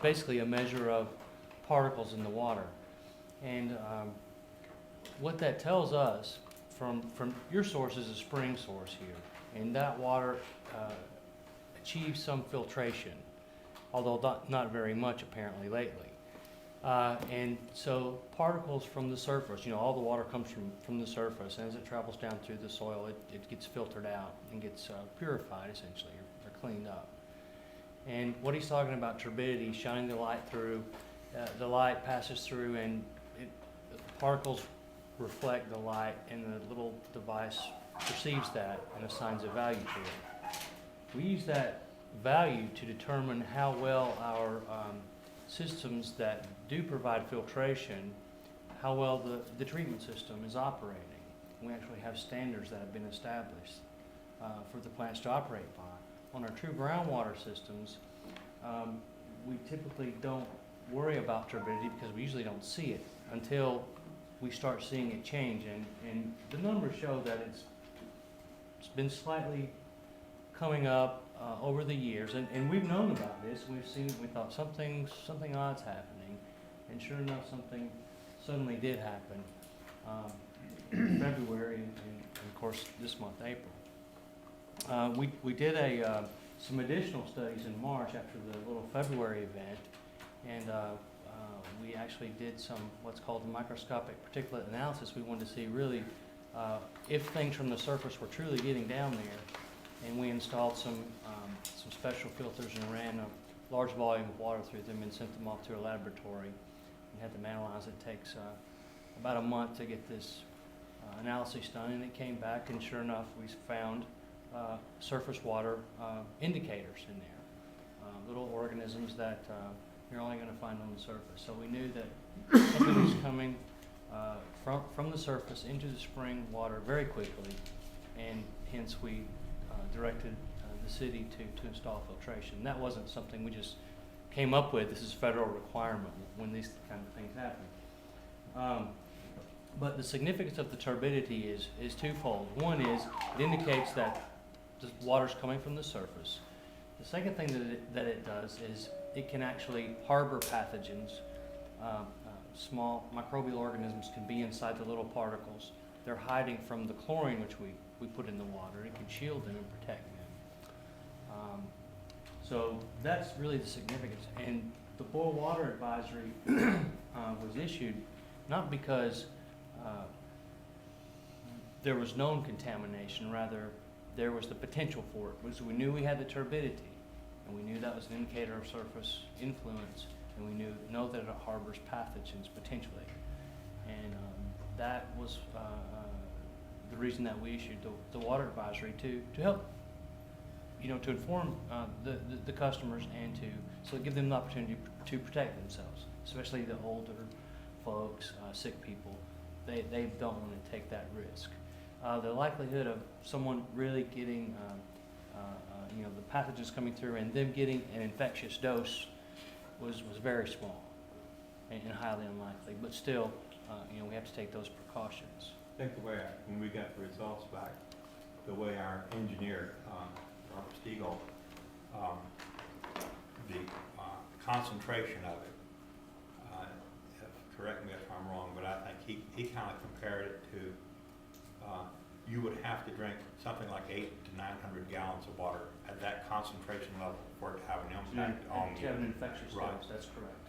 basically a measure of particles in the water. And what that tells us from your source is a spring source here, and that water achieves some filtration, although not very much apparently lately. And so particles from the surface, all the water comes from the surface, and as it travels down through the soil, it gets filtered out and gets purified essentially, or cleaned up. And what he's talking about, turbidity, shining the light through, the light passes through, and the particles reflect the light, and the little device perceives that and assigns a value to it. We use that value to determine how well our systems that do provide filtration, how well the treatment system is operating. We actually have standards that have been established for the plants to operate by. On our true groundwater systems, we typically don't worry about turbidity because we usually don't see it until we start seeing it change. And the numbers show that it's been slightly coming up over the years, and we've known about this. We've seen it. We thought something odd's happening, and sure enough, something suddenly did happen in February, and of course this month, April. We did some additional studies in March after the little February event, and we actually did some what's called the microscopic particulate analysis. We wanted to see really if things from the surface were truly getting down there, and we installed some special filters and ran a large volume of water through them and sent them off to a laboratory and had them analyzed. It takes about a month to get this analysis done, and it came back, and sure enough, we found surface water indicators in there, little organisms that you're only going to find on the surface. So we knew that something was coming from the surface into the spring water very quickly, and hence we directed the city to install filtration. That wasn't something we just came up with. This is a federal requirement when these kind of things happen. But the significance of the turbidity is twofold. One is it indicates that the water's coming from the surface. The second thing that it does is it can actually harbor pathogens. Small microbial organisms can be inside the little particles. They're hiding from the chlorine which we put in the water. It can shield them and protect them. So that's really the significance. And the boil water advisory was issued not because there was known contamination, rather there was the potential for it. Because we knew we had the turbidity, and we knew that was an indicator of surface influence, and we know that it harbors pathogens potentially. And that was the reason that we issued the water advisory to help, to inform the customers and so give them the opportunity to protect themselves, especially the older folks, sick people. They don't want to take that risk. The likelihood of someone really getting, the pathogens coming through and them getting an infectious dose was very small and highly unlikely. But still, we have to take those precautions. I think the way, when we got the results back, the way our engineer, Robert Stiegel, the concentration of it, correct me if I'm wrong, but I think he kind of compared it to, you would have to drink something like 800 to 900 gallons of water at that concentration level for it to have an impact on you. To have an infectious dose, that's correct.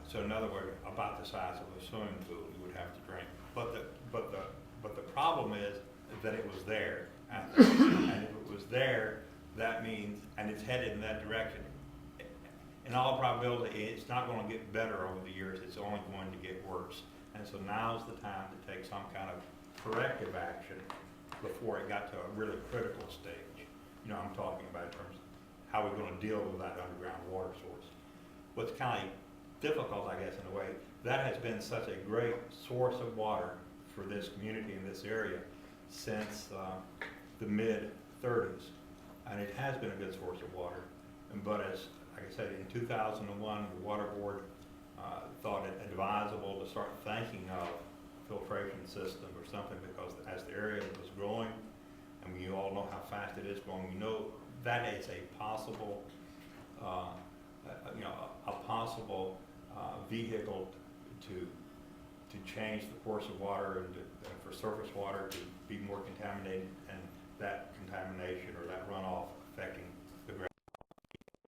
So in other words, about the size of a swimming pool you would have to drink. But the problem is that it was there, and if it was there, that means, and it's headed in that direction. In all probability, it's not going to get better over the years. It's only going to get worse. And so now's the time to take some kind of corrective action before it got to a really critical stage. I'm talking about in terms of how we're going to deal with that underground water source. What's kind of difficult, I guess, in a way, that has been such a great source of water for this community in this area since the mid-30s. And it has been a good source of water. But as, like I said, in 2001, the Water Board thought it advisable to start thinking of filtration system or something, because as the area was growing, and you all know how fast it is growing, that is a possible you know, a possible vehicle to change the course of water and for surface water to be more contaminated, and that contamination or that runoff affecting